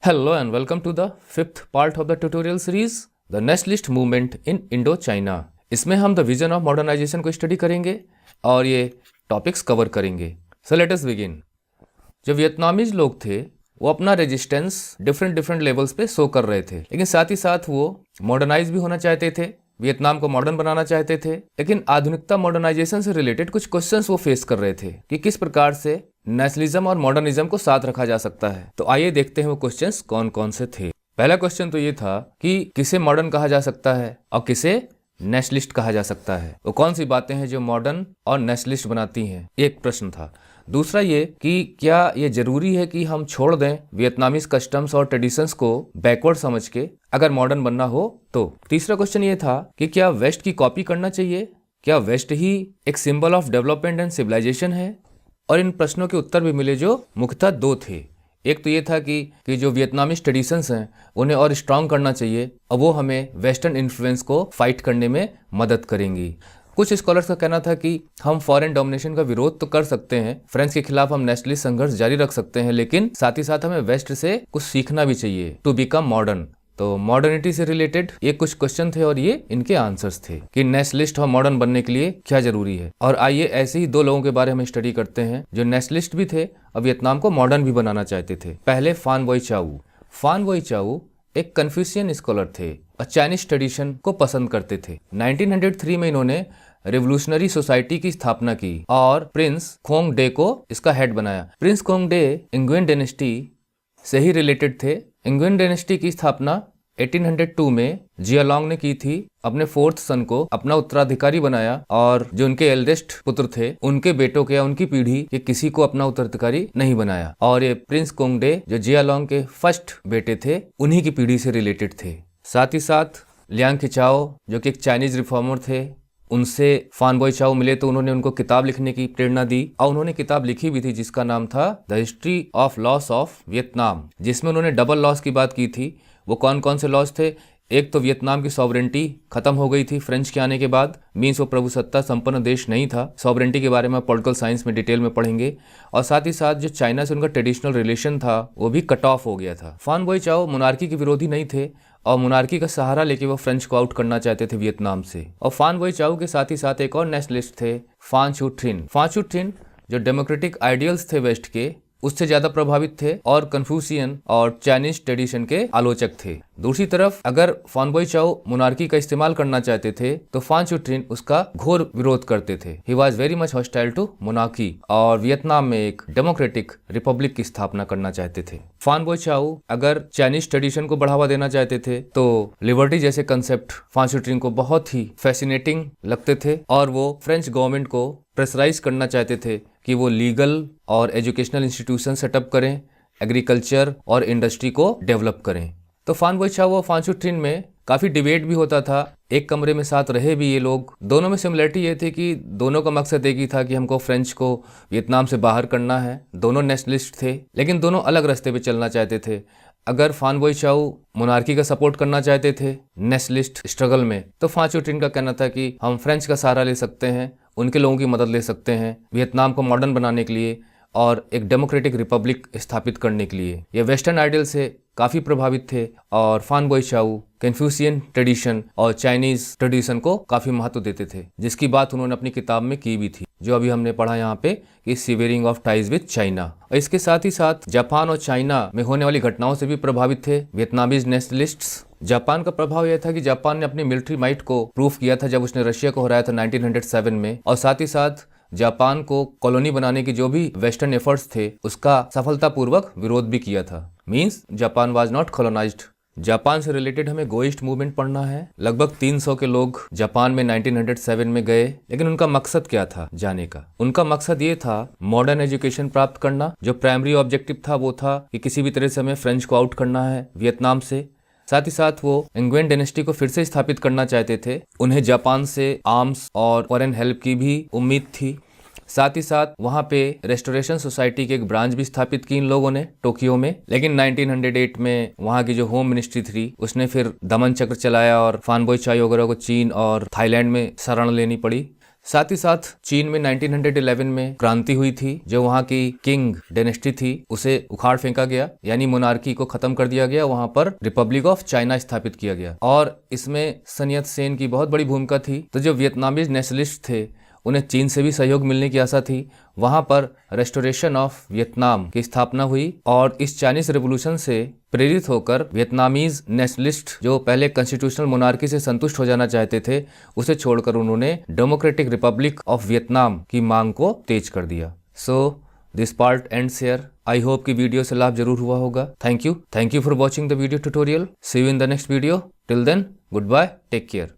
Hello and welcome to the fifth part of the tutorial series, the Nationalist Movement in Indo-China। इसमें हम the vision of modernisation को study करेंगे और ये topics cover करेंगे। So let us begin. जो Vietnamese लोग थे वो अपना रेजिस्टेंस डिफरेंट लेवल्स पे शो कर रहे थे, लेकिन साथ ही साथ वो मॉडर्नाइज भी होना चाहते थे, वियतनाम को मॉडर्न बनाना चाहते थे। लेकिन आधुनिकता मॉडर्नाइजेशन से रिलेटेड कुछ क्वेश्चंस वो फेस कर रहे थे कि किस प्रकार से नेशनलिज्म और मॉडर्निज्म को साथ रखा जा सकता है। तो आइए देखते हैं वो क्वेश्चंस कौन कौन से थे। पहला क्वेश्चन तो ये था कि किसे मॉडर्न कहा जा सकता है और किसे नेशनलिस्ट कहा जा सकता है। वो कौन सी बातें हैं जो मॉडर्न और नेशनलिस्ट बनाती हैं, एक प्रश्न था। दूसरा ये कि क्या ये जरूरी है कि हम छोड़ दें वियतनामीज कस्टम्स और ट्रेडिशंस को बैकवर्ड समझ के अगर मॉडर्न बनना हो तो। तीसरा क्वेश्चन ये था कि क्या वेस्ट की कॉपी करना चाहिए, क्या वेस्ट ही एक symbol of development and civilisation है। और इन प्रश्नों के उत्तर भी मिले जो मुख्यतः दो थे। एक तो ये था कि जो वियतनामीज ट्रेडिशंस हैं उन्हें और स्ट्रांग करना चाहिए और वो हमें वेस्टर्न इन्फ्लुएंस को फाइट करने में मदद करेंगी। कुछ स्कॉलर्स का कहना था कि हम फॉरेन डोमिनेशन का विरोध तो कर सकते हैं, फ्रेंच के खिलाफ हम नेशनलिस्ट संघर्ष जारी रख सकते हैं, लेकिन साथ ही साथ हमें वेस्ट से कुछ सीखना भी चाहिए टू बिकम मॉडर्न। तो मॉडर्निटी से रिलेटेड ये कुछ क्वेश्चन थे और ये इनके आंसर्स थे कि नेशनलिस्ट और मॉडर्न बनने के लिए क्या जरूरी है। और आइए ऐसे ही दो लोगों के बारे में स्टडी करते हैं जो नेशनलिस्ट भी थे और वियतनाम को मॉडर्न भी बनाना चाहते थे। पहले फान बोई चाउ। फान बोई चाउ एक कन्फ्यूशियन स्कॉलर थे और चाइनीज ट्रेडिशन को पसंद करते थे। 1903 में इन्होंने रिवोल्यूशनरी सोसाइटी की स्थापना की और प्रिंस खोंग डे को इसका हेड बनाया। प्रिंस खोंग डे इंग्विन डायनेस्टी से ही रिलेटेड थे। इंग्विन डायनेस्टी की स्थापना 1802 में जियालोंग ने की थी। अपने फोर्थ सन को अपना उत्तराधिकारी बनाया और जो उनके एल्डेस्ट पुत्र थे उनके बेटों के या उनकी पीढ़ी के किसी को अपना उत्तराधिकारी नहीं बनाया। और ये प्रिंस खोंग डे जो जियालोंग के फर्स्ट बेटे थे उन्हीं की पीढ़ी से रिलेटेड थे। साथ ही साथ लियांग खिचाओ जो कि एक चाइनीज रिफॉर्मर थे, उनसे फान बोई चाउ मिले तो उन्होंने उनको किताब लिखने की प्रेरणा दी और उन्होंने किताब लिखी भी थी जिसका नाम था the history of loss of Vietnam, जिसमें उन्होंने डबल लॉस की बात की थी। वो कौन कौन से लॉस थे? एक तो वियतनाम की सॉवरेंटी खत्म हो गई थी फ्रेंच के आने के बाद, मीन्स वो प्रभुसत्ता संपन्न देश नहीं था। सॉवरेंटी के बारे में पॉलिटिकल साइंस में डिटेल में पढ़ेंगे। और साथ ही साथ जो चाइना से उनका ट्रेडिशनल रिलेशन था वो भी कट ऑफ हो गया था। फान बोई चाउ मोनार्की के विरोधी नहीं थे और मोनार्की का सहारा लेके वो फ्रेंच को आउट करना चाहते थे वियतनाम से। और फान बोई चाउ के साथ ही साथ एक और नेशनलिस्ट थे, फान छु ट्रिन। फान छु ट्रिन जो डेमोक्रेटिक आइडियल्स थे वेस्ट के उससे ज्यादा प्रभावित थे और कन्फ्यूशियन और चाइनीज ट्रेडिशन के आलोचक थे। दूसरी तरफ अगर फान बोई चाउ मोनार्की का इस्तेमाल करना चाहते थे तो फान छु ट्रिन उसका घोर विरोध करते थे। He was very much hostile to monarchy और वियतनाम में एक डेमोक्रेटिक रिपब्लिक की स्थापना करना चाहते थे। फान बोई चाउ अगर चाइनीज ट्रेडिशन को बढ़ावा देना चाहते थे तो लिबर्टी जैसे कंसेप्ट फान छु ट्रिन को बहुत ही फैसिनेटिंग लगते थे और वो फ्रेंच गवर्नमेंट को प्रेशराइज करना चाहते थे कि वो लीगल और एजुकेशनल इंस्टीट्यूशन सेटअप करें, एग्रीकल्चर और इंडस्ट्री को डेवलप करें। तो फान बोई चाउ और फान छु ट्रिन में काफ़ी डिबेट भी होता था, एक कमरे में साथ रहे भी ये लोग। दोनों में सिमिलरिटी ये थी कि दोनों का मकसद एक ही था कि हमको फ्रेंच को वियतनाम से बाहर करना है। दोनों नेशनलिस्ट थे लेकिन दोनों अलग रास्ते पे चलना चाहते थे। अगर फान बोई चाउ मोनार्की का सपोर्ट करना चाहते थे नेशनलिस्ट स्ट्रगल में तो फान छु ट्रिन का कहना था कि हम फ्रेंच का सहारा ले सकते हैं, उनके लोगों की मदद ले सकते हैं वियतनाम को मॉडर्न बनाने के लिए और एक डेमोक्रेटिक रिपब्लिक स्थापित करने के लिए। ये वेस्टर्न आइडियल से काफ़ी प्रभावित थे और फान बोई चाउ कन्फ्यूशियन ट्रेडिशन और चाइनीज ट्रेडिशन को काफ़ी महत्व देते थे, जिसकी बात उन्होंने अपनी किताब में की भी थी जो अभी हमने पढ़ा यहाँ पे कि severing of ties with China. और इसके साथ ही साथ जापान और चाइना में होने वाली घटनाओं से भी प्रभावित थे वियतनामीज नेशनलिस्ट्स। जापान का प्रभाव यह था कि जापान ने अपनी मिलिट्री माइट को प्रूफ किया था जब उसने रशिया को हराया था 1907 में। और साथ ही साथ जापान को कॉलोनी बनाने की जो भी वेस्टर्न एफर्ट्स थे उसका सफलतापूर्वक विरोध भी किया था। Means Japan was not colonised. Japan से रिलेटेड हमें गोइस्ट मूवमेंट पढ़ना है। लगभग 300 के लोग जापान में 1907 में गए, लेकिन उनका मकसद क्या था जाने का? उनका मकसद ये था मॉडर्न एजुकेशन प्राप्त करना। जो प्राइमरी ऑब्जेक्टिव था वो था कि किसी भी तरह से हमें फ्रेंच को आउट करना है वियतनाम से। साथ ही साथ वो इंग्विन डायनेस्टी को फिर से स्थापित करना चाहते थे। उन्हें जापान से आर्म्स और फॉरेन हेल्प की भी उम्मीद थी। साथ ही साथ वहाँ पे रेस्टोरेशन सोसाइटी की एक ब्रांच भी स्थापित की इन लोगों ने टोक्यो में। लेकिन 1908 में वहाँ की जो होम मिनिस्ट्री थी उसने फिर दमन चक्र चलाया और फान बोई चाउ वगैरह को चीन और थाईलैंड में शरण लेनी पड़ी। साथ ही साथ चीन में 1911 में क्रांति हुई थी। जो वहाँ की किंग डायनेस्टी थी उसे उखाड़ फेंका गया, यानी मोनार्की को खत्म कर दिया गया। वहाँ पर रिपब्लिक ऑफ चाइना स्थापित किया गया और इसमें सन यत सेन की बहुत बड़ी भूमिका थी। तो जो वियतनामीज नेशनलिस्ट थे उन्हें चीन से भी सहयोग मिलने की आशा थी। वहां पर रेस्टोरेशन ऑफ वियतनाम की स्थापना हुई और इस चाइनीज रेवोल्यूशन से प्रेरित होकर वियतनामीज नेशनलिस्ट जो पहले कॉन्स्टिट्यूशनल मोनार्की से संतुष्ट हो जाना चाहते थे, उसे छोड़कर उन्होंने डेमोक्रेटिक रिपब्लिक ऑफ वियतनाम की मांग को तेज कर दिया। So this part ends here. I hope कि वीडियो से लाभ जरूर हुआ होगा। Thank you for watching the video tutorial. See you in the next video. Till then, good bye, take care.